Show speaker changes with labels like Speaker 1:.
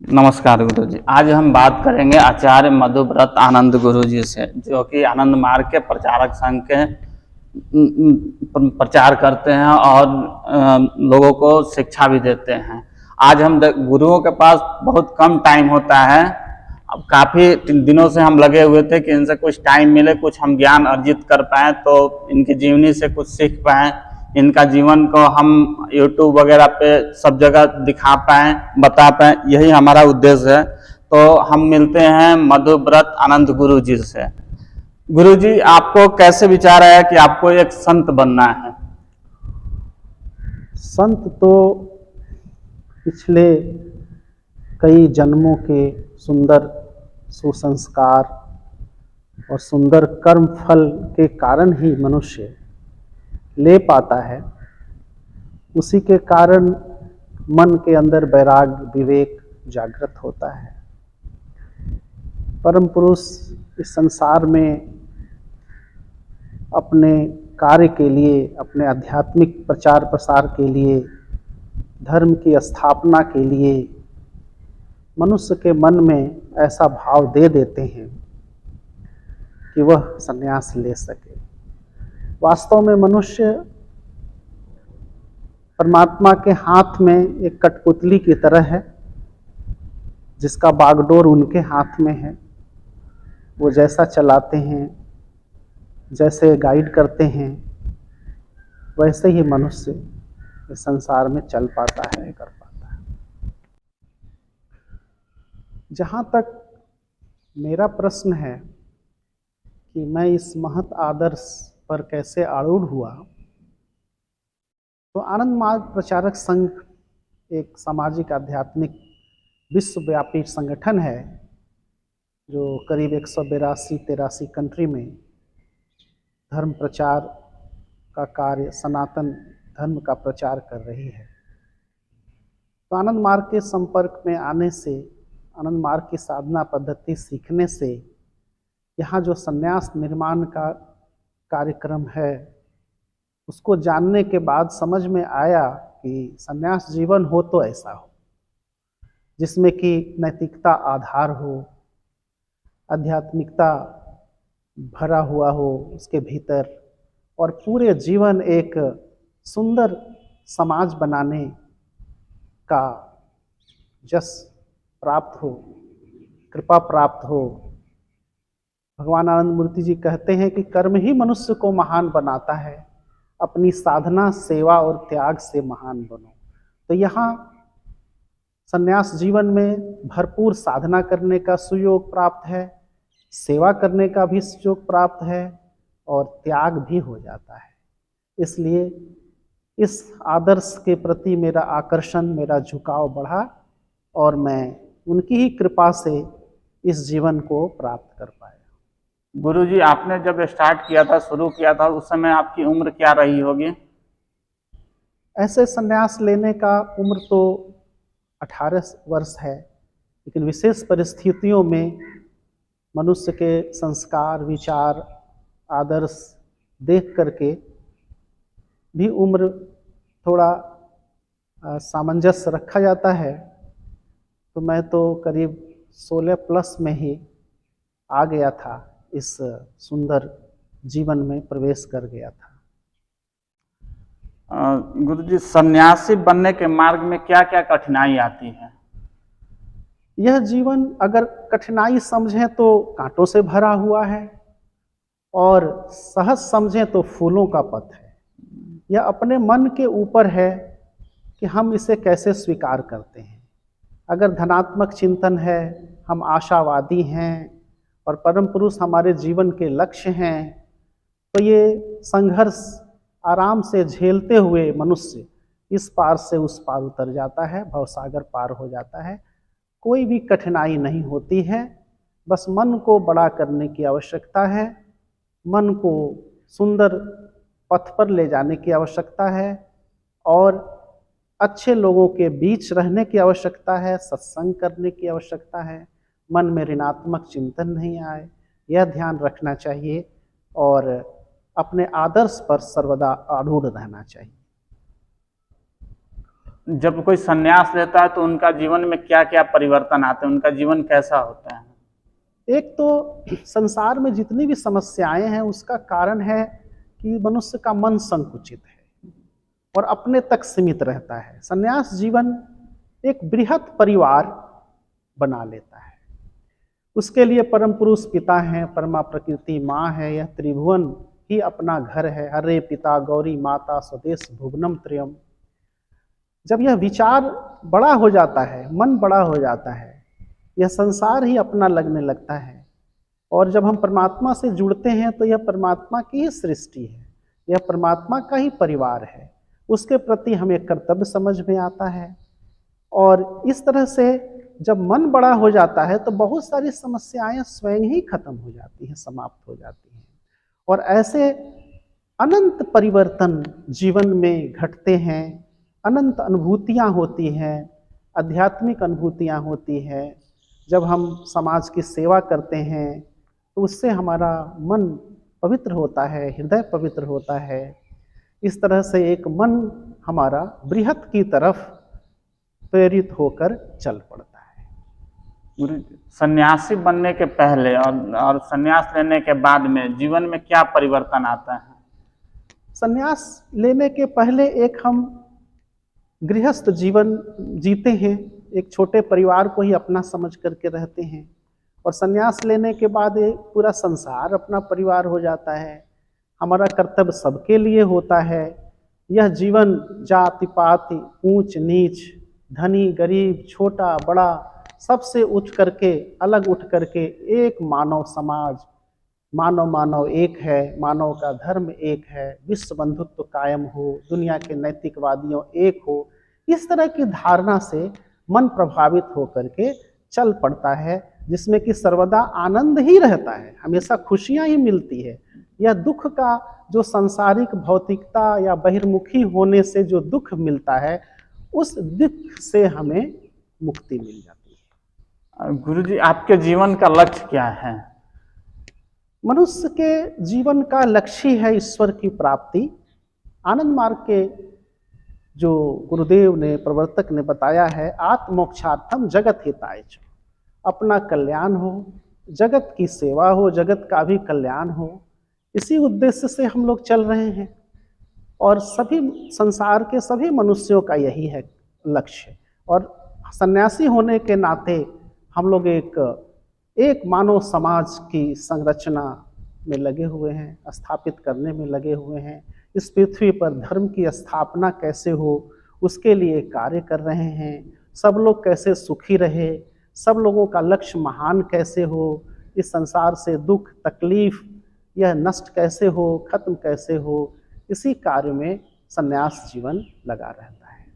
Speaker 1: नमस्कार गुरु जी। आज हम बात करेंगे आचार्य मधुव्रत आनंद गुरु जी से, जो कि आनंद मार्ग के प्रचारक संघ के प्रचार करते हैं और लोगों को शिक्षा भी देते हैं। आज हम गुरुओं के पास बहुत कम टाइम होता है। अब काफ़ी दिनों से हम लगे हुए थे कि इनसे कुछ टाइम मिले, कुछ हम ज्ञान अर्जित कर पाएँ, तो इनकी जीवनी से कुछ सीख पाएँ, इनका जीवन को हम YouTube वगैरह पे सब जगह दिखा पाएँ, बता पाएँ, यही हमारा उद्देश्य है। तो हम मिलते हैं मधुव्रत आनंद गुरु जी से। गुरु जी, आपको कैसे विचार आया कि आपको एक संत बनना है?
Speaker 2: संत तो पिछले कई जन्मों के सुंदर सुसंस्कार और सुंदर कर्म फल के कारण ही मनुष्य ले पाता है। उसी के कारण मन के अंदर वैराग्य विवेक जागृत होता है। परम पुरुष इस संसार में अपने कार्य के लिए, अपने आध्यात्मिक प्रचार प्रसार के लिए, धर्म की स्थापना के लिए मनुष्य के मन में ऐसा भाव दे देते हैं कि वह संन्यास ले सके। वास्तव में मनुष्य परमात्मा के हाथ में एक कठपुतली की तरह है, जिसका बागडोर उनके हाथ में है। वो जैसा चलाते हैं, जैसे गाइड करते हैं, वैसे ही मनुष्य इस संसार में चल पाता है, कर पाता है। जहाँ तक मेरा प्रश्न है कि मैं इस महत आदर्श पर कैसे आरूढ़ हुआ, तो आनंद मार्ग प्रचारक संघ एक सामाजिक आध्यात्मिक विश्वव्यापी संगठन है, जो करीब 182-83 कंट्री में धर्म प्रचार का कार्य, सनातन धर्म का प्रचार कर रही है। तो आनंद मार्ग के संपर्क में आने से, आनंद मार्ग की साधना पद्धति सीखने से, यहाँ जो संन्यास निर्माण का कार्यक्रम है उसको जानने के बाद समझ में आया कि संन्यास जीवन हो तो ऐसा हो जिसमें कि नैतिकता आधार हो, आध्यात्मिकता भरा हुआ हो उसके भीतर, और पूरे जीवन एक सुंदर समाज बनाने का जस प्राप्त हो, कृपा प्राप्त हो। भगवान आनंद मूर्ति जी कहते हैं कि कर्म ही मनुष्य को महान बनाता है, अपनी साधना, सेवा और त्याग से महान बनो। तो यहाँ संन्यास जीवन में भरपूर साधना करने का सुयोग प्राप्त है, सेवा करने का भी सुयोग प्राप्त है और त्याग भी हो जाता है। इसलिए इस आदर्श के प्रति मेरा आकर्षण, मेरा झुकाव बढ़ा और मैं उनकी ही कृपा से इस जीवन को प्राप्त कर पाया।
Speaker 1: गुरु जी, आपने जब स्टार्ट किया था, शुरू किया था, उस समय आपकी उम्र क्या रही होगी?
Speaker 2: ऐसे संन्यास लेने का उम्र तो 18 वर्ष है, लेकिन विशेष परिस्थितियों में मनुष्य के संस्कार, विचार, आदर्श देख करके भी उम्र थोड़ा सामंजस्य रखा जाता है। तो मैं तो करीब 16 प्लस में ही आ गया था, इस सुंदर जीवन में प्रवेश कर गया था।
Speaker 1: गुरु जी, सन्यासी बनने के मार्ग में क्या क्या कठिनाई आती है?
Speaker 2: यह जीवन अगर कठिनाई समझें तो कांटों से भरा हुआ है, और सहज समझें तो फूलों का पथ है। यह अपने मन के ऊपर है कि हम इसे कैसे स्वीकार करते हैं। अगर धनात्मक चिंतन है, हम आशावादी हैं और परम पुरुष हमारे जीवन के लक्ष्य हैं, तो ये संघर्ष आराम से झेलते हुए मनुष्य इस पार से उस पार उतर जाता है, भवसागर पार हो जाता है। कोई भी कठिनाई नहीं होती है, बस मन को बड़ा करने की आवश्यकता है, मन को सुंदर पथ पर ले जाने की आवश्यकता है, और अच्छे लोगों के बीच रहने की आवश्यकता है, सत्संग करने की आवश्यकता है, मन में ऋणात्मक चिंतन नहीं आए, यह ध्यान रखना चाहिए, और अपने आदर्श पर सर्वदा आरूढ़ रहना चाहिए।
Speaker 1: जब कोई संन्यास लेता है तो उनका जीवन में क्या क्या परिवर्तन आते हैं, उनका जीवन कैसा होता है?
Speaker 2: एक तो संसार में जितनी भी समस्याएं हैं उसका कारण है कि मनुष्य का मन संकुचित है और अपने तक सीमित रहता है। संन्यास जीवन एक बृहत परिवार बना लेता है। उसके लिए परम पुरुष पिता हैं, परमा प्रकृति माँ है, यह त्रिभुवन ही अपना घर है। हरे पिता गौरी माता स्वदेश भुवनम त्रियम। जब यह विचार बड़ा हो जाता है, मन बड़ा हो जाता है, यह संसार ही अपना लगने लगता है। और जब हम परमात्मा से जुड़ते हैं तो यह परमात्मा की ही सृष्टि है, यह परमात्मा का ही परिवार है। उसके प्रति हमें कर्तव्य समझ में आता है। और इस तरह से जब मन बड़ा हो जाता है तो बहुत सारी समस्याएं स्वयं ही खत्म हो जाती हैं, समाप्त हो जाती हैं। और ऐसे अनंत परिवर्तन जीवन में घटते हैं, अनंत अनुभूतियाँ होती हैं, आध्यात्मिक अनुभूतियाँ होती हैं। जब हम समाज की सेवा करते हैं तो उससे हमारा मन पवित्र होता है, हृदय पवित्र होता है। इस तरह से एक मन हमारा बृहत की तरफ प्रेरित होकर चल पड़ता है।
Speaker 1: गुरु जी, सन्यासी बनने के पहले और सन्यास लेने के बाद में जीवन में क्या परिवर्तन आता है?
Speaker 2: संन्यास लेने के पहले एक हम गृहस्थ जीवन जीते हैं, एक छोटे परिवार को ही अपना समझ करके रहते हैं। और संन्यास लेने के बाद ये पूरा संसार अपना परिवार हो जाता है। हमारा कर्तव्य सबके लिए होता है। यह जीवन जाति पाति ऊंच नीच, धनी गरीब, छोटा बड़ा, सबसे उठ करके अलग उठ करके एक मानव समाज, मानव मानव एक है, मानव का धर्म एक है, विश्व बंधुत्व कायम हो, दुनिया के नैतिकवादियों एक हो। इस तरह की धारणा से मन प्रभावित होकर के चल पड़ता है, जिसमें कि सर्वदा आनंद ही रहता है, हमेशा खुशियां ही मिलती है। यह दुख का जो सांसारिक भौतिकता या बहिर्मुखी होने से जो दुख मिलता है, उस दुख से हमें मुक्ति मिल जाती है।
Speaker 1: गुरु जी, आपके जीवन का लक्ष्य क्या है?
Speaker 2: मनुष्य के जीवन का लक्ष्य है ईश्वर की प्राप्ति। आनंद मार्ग के जो गुरुदेव ने, प्रवर्तक ने बताया है, आत्मोक्षार्थम जगत हिताय च, अपना कल्याण हो, जगत की सेवा हो, जगत का भी कल्याण हो। इसी उद्देश्य से हम लोग चल रहे हैं और सभी संसार के सभी मनुष्यों का यही है लक्ष्य। और सन्यासी होने के नाते हम लोग एक मानव समाज की संरचना में लगे हुए हैं, स्थापित करने में लगे हुए हैं। इस पृथ्वी पर धर्म की स्थापना कैसे हो, उसके लिए कार्य कर रहे हैं। सब लोग कैसे सुखी रहे, सब लोगों का लक्ष्य महान कैसे हो, इस संसार से दुख तकलीफ यह नष्ट कैसे हो, खत्म कैसे हो, इसी कार्य में संन्यास जीवन लगा रहता है।